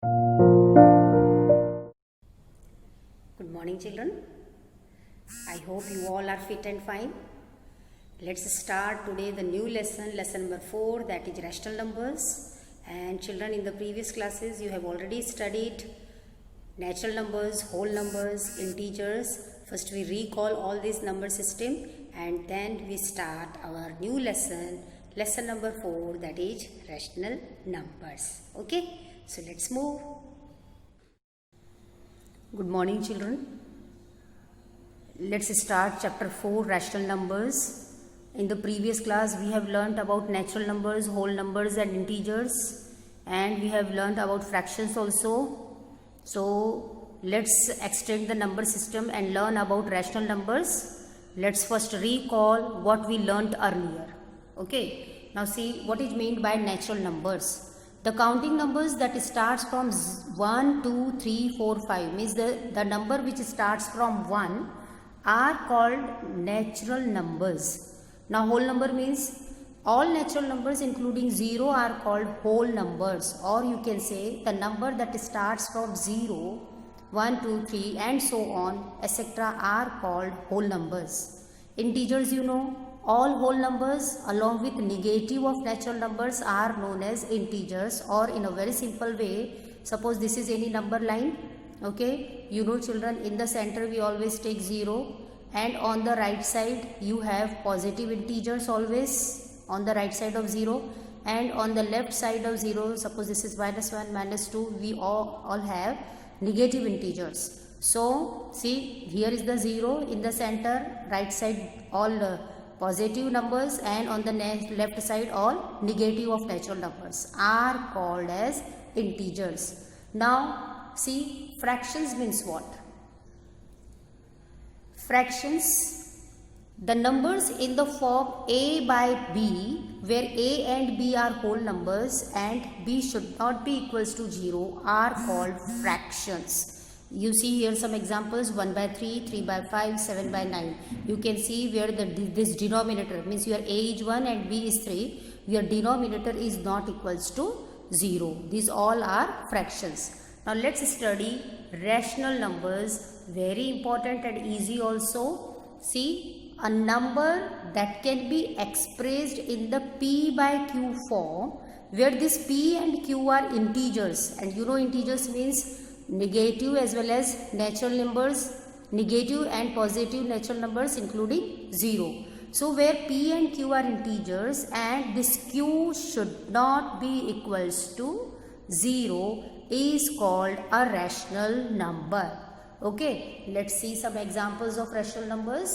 Good morning, children. I hope you all are fit and fine. Let's start today the new lesson number 4, that is rational numbers. And children, in the previous classes you have already studied natural numbers, whole numbers, integers. First we recall all these number system and then we start our new lesson number 4, that is rational numbers. Okay, so let's move. Good morning, children. Let's start chapter 4, rational numbers. In the previous class we have learnt about natural numbers, whole numbers and integers, and we have learnt about fractions also. So let's extend the number system and learn about rational numbers. Let's first recall what we learnt earlier. Okay, now see what is meant by natural numbers. The counting numbers that starts from 1, 2, 3, 4, 5 means the number which starts from 1 are called natural numbers. Now whole number means all natural numbers including 0 are called whole numbers, or you can say the number that starts from 0, 1, 2, 3 and so on etc. are called whole numbers. Integers, you know, all whole numbers along with negative of natural numbers are known as integers, or in a very simple way, suppose this is any number line. Okay, you know children, in the center we always take 0 and on the right side you have positive integers always on the right side of 0, and on the left side of 0, suppose this is -1, -2, we all have negative integers. So see, here is the 0 in the center, right side all positive numbers, and on the left side all negative of natural numbers are called as integers. Now see, fractions means what? Fractions, the numbers in the form a by b, where a and b are whole numbers and b should not be equals to 0, are called fractions. You see here some examples: 1 by 3, 3 by 5, 7 by 9. You can see where this denominator means your a is 1 and b is 3, your denominator is not equals to 0. These all are fractions. Now let's study rational numbers, very important and easy also. See, a number that can be expressed in the p by q form, where this p and q are integers, and you know integers means negative as well as natural numbers, negative and positive natural numbers including 0. So where p and q are integers and this q should not be equals to 0 is called a rational number. Okay, let's see some examples of rational numbers.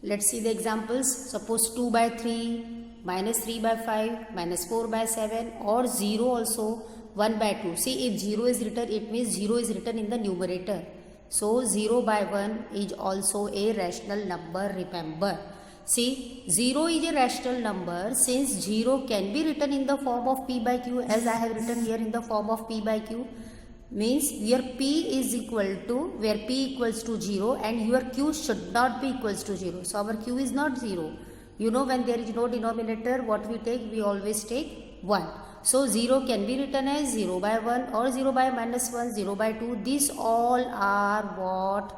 Let's see the examples. Suppose 2 by 3, -3 by 5, -4 by 7, or 0 also, 1 by 2. See, if 0 is written, it means 0 is written in the numerator. So 0 by 1 is also a rational number, remember. See, 0 is a rational number since 0 can be written in the form of p by q, as I have written here in the form of p by q. Means your p is equal to, where p equals to 0 and your q should not be equals to 0. So our q is not 0. You know, when there is no denominator, what we take? We always take 1. So 0 can be written as 0 by 1 or 0 by -1, 0 by 2. These all are what?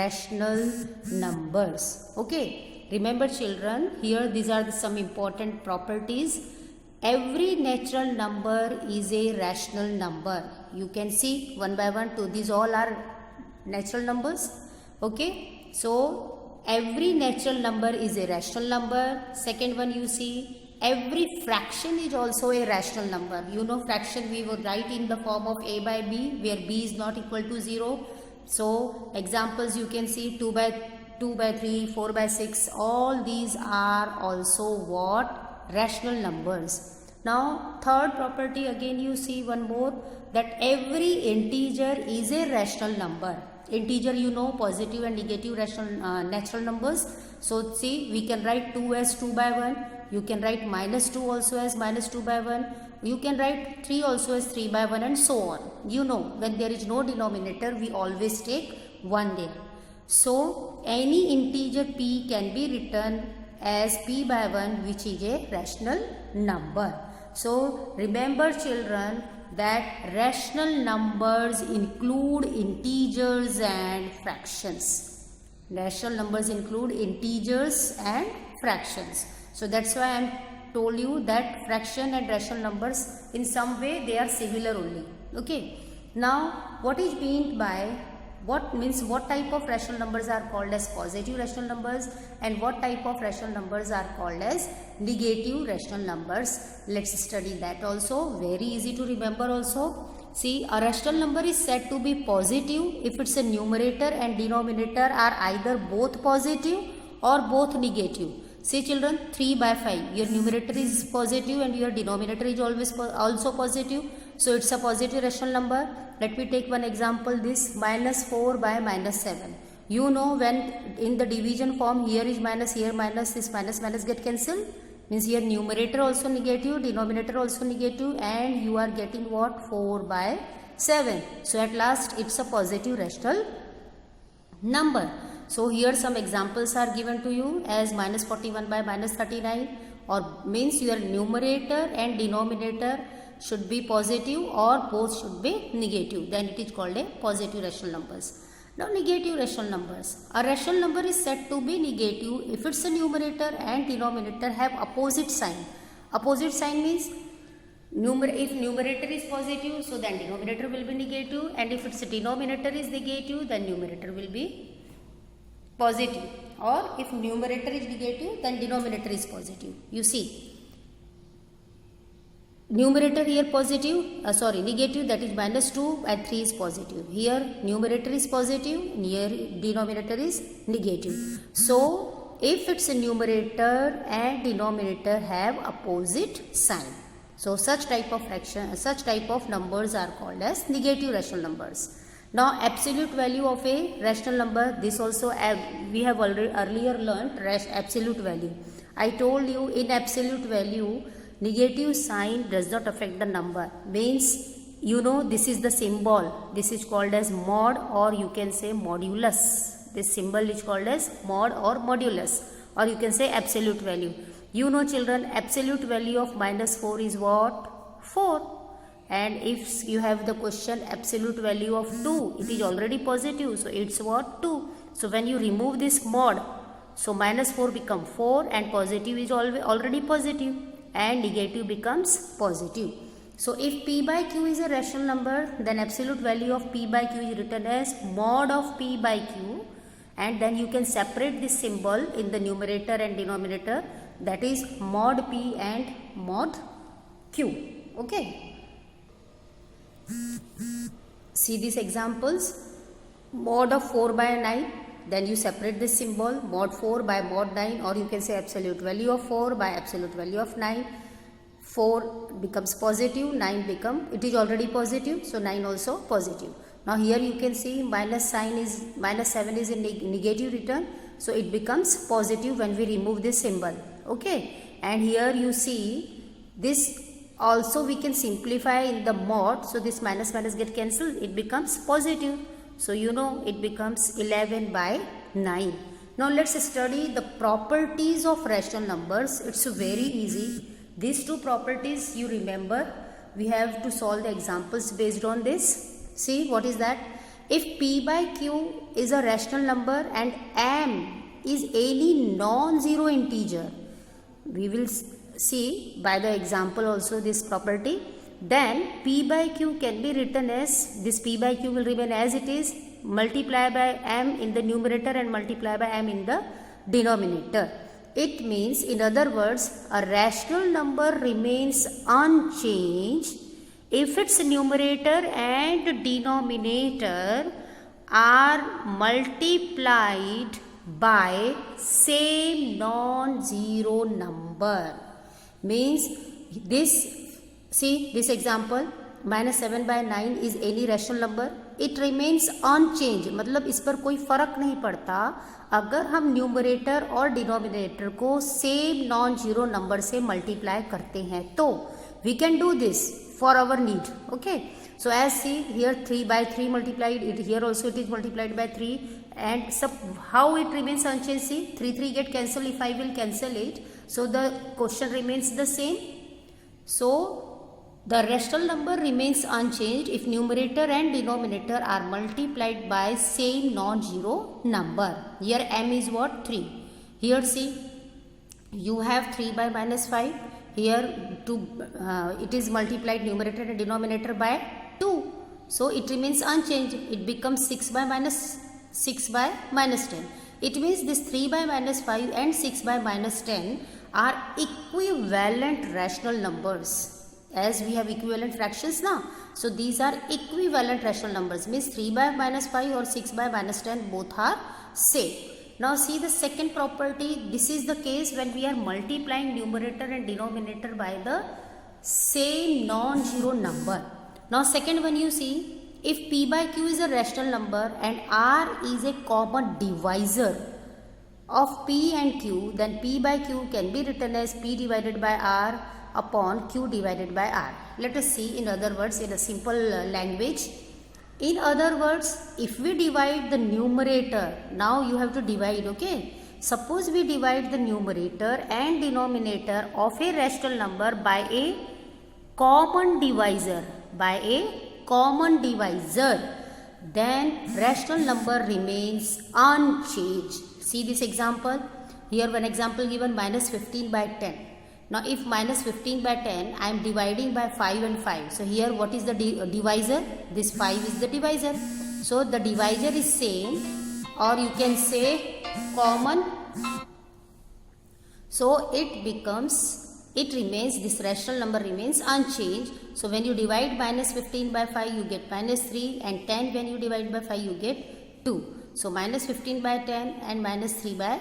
Rational numbers. Okay, remember children, here these are some important properties. Every natural number is a rational number. You can see 1 by 1, 2, these all are natural numbers. Okay, so every natural number is a rational number. Second one, you see, every fraction is also a rational number. You know, fraction we would write in the form of a by b, where b is not equal to 0. So examples you can see: 2 by 3, 4 by 6, all these are also what? Rational numbers. Now third property, again you see one more, that every integer is a rational number. Integer, you know, positive and negative rational natural numbers. So see, we can write 2 as 2 by 1, you can write -2 also as -2 by 1, you can write 3 also as 3 by 1, and so on. You know, when there is no denominator, we always take 1 there. So any integer p can be written as p by 1, which is a rational number. So remember children that rational numbers include integers and fractions. Rational numbers include integers and fractions. So that's why I am told you that fraction and rational numbers in some way they are similar only. Okay. Now what is meant by what type of rational numbers are called as positive rational numbers and what type of rational numbers are called as negative rational numbers. Let's study that also. Very easy to remember also. See, a rational number is said to be positive if its a numerator and denominator are either both positive or both negative. See children, 3 by 5, your numerator is positive and your denominator is always also positive. So it's a positive rational number. Let me take one example, this minus 4 by minus 7. You know when in the division form here is minus, here minus, this minus get cancelled. Means here numerator also negative, denominator also negative, and you are getting what? 4 by 7. So at last it's a positive rational number. So here some examples are given to you as minus 41 by minus 39, or means your numerator and denominator should be positive or both should be negative. Then it is called a positive rational numbers. Now negative rational numbers. A rational number is said to be negative if its a numerator and denominator have opposite sign. Opposite sign means if numerator is positive, so then denominator will be negative, and if its denominator is negative, then numerator will be positive, or if numerator is negative, then denominator is positive. You see, numerator here positive, negative, that is minus 2 and 3 is positive. Here numerator is positive and here denominator is negative. So if its a numerator and denominator have opposite sign, so such type of numbers are called as negative rational numbers. Now absolute value of a rational number, this also we have already earlier learnt absolute value. I told you in absolute value negative sign does not affect the number. Means you know this is the symbol. This is called as mod, or you can say modulus. This symbol is called as mod or modulus, or you can say absolute value. You know children, absolute value of minus 4 is what? 4. And if you have the question absolute value of 2, it is already positive, so it's what? 2. So when you remove this mod, so minus 4 become 4 and positive is already positive and negative becomes positive. So if p by q is a rational number, then absolute value of p by q is written as mod of p by q, and then you can separate this symbol in the numerator and denominator, that is mod p and mod q. Okay. See these examples. Mod of 4 by 9, then you separate this symbol, mod 4 by mod 9, or you can say absolute value of 4 by absolute value of 9. 4 becomes positive, 9 it is already positive, so 9 also positive. Now here you can see minus 7 is a negative return, so it becomes positive when we remove this symbol. Okay, and here you see this also we can simplify in the mod, so this minus get cancelled, it becomes positive. So you know it becomes 11 by 9. Now let's study the properties of rational numbers. It's very easy. These two properties you remember. We have to solve the examples based on this. See what is that? If p by q is a rational number and m is any non-zero integer, we will see by the example also this property, then p by q can be written as, this p by q will remain as it is, multiply by m in the numerator and multiply by m in the denominator. It means, in other words, a rational number remains unchanged if its numerator and denominator are multiplied by same non-zero number. Means this, see this example, minus 7 by 9 is any rational number, it remains unchanged, मतलब इस पर कोई फर्क नहीं पड़ता अगर हम numerator और डिनोमिनेटर को सेम नॉन जीरो नंबर से मल्टीप्लाई करते हैं तो we can do this for our need. Okay, so as see here 3 by 3 multiplied, it here also it is multiplied by 3, and how it remains unchanged, see 3 get cancelled, if I will cancel it, so the question remains the same. So the rational number remains unchanged if numerator and denominator are multiplied by same non-zero number. Here m is what? 3. Here see, you have 3 by minus 5. Here it is multiplied numerator and denominator by 2. So it remains unchanged. It becomes 6 by minus 10. It means this 3 by minus 5 and 6 by minus 10 are equivalent rational numbers. As we have equivalent fractions now, so these are equivalent rational numbers, means 3 by minus 5 or 6 by minus 10 both are same. Now see the second property. This is the case when we are multiplying numerator and denominator by the same non-zero number. Now second one, you see, if p by q is a rational number and r is a common divisor of p and q, then p by q can be written as p divided by r upon q divided by r. Let us see, in other words, in a simple language. In other words, if we divide the numerator, now you have to divide, okay? Suppose we divide the numerator and denominator of a rational number by a common divisor, then rational number remains unchanged. See this example. Here one example given, minus 15 by 10. Now if minus 15 by 10, I am dividing by 5 and 5. So here what is the divisor? This 5 is the divisor. So the divisor is same, or you can say common. So it remains, this rational number remains unchanged. So when you divide minus 15 by 5, you get minus 3, and 10 when you divide by 5, you get 2. So minus 15 by 10 and minus 3 by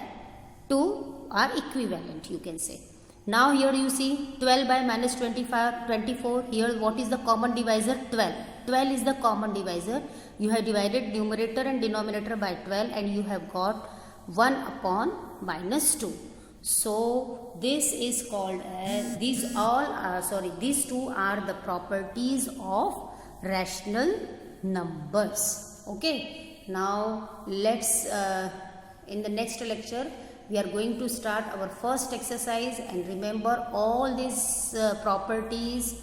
2 are equivalent, you can say. Now here you see 12 by minus 24. Here what is the common divisor? 12. 12 is the common divisor. You have divided numerator and denominator by 12 and you have got 1 upon minus 2. So this is called as, these two are the properties of rational numbers. Okay. Now let's in the next lecture we are going to start our first exercise, and remember all these properties,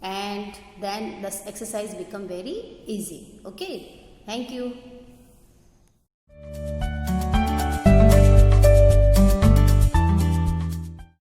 and then this exercise become very easy. Okay, thank you.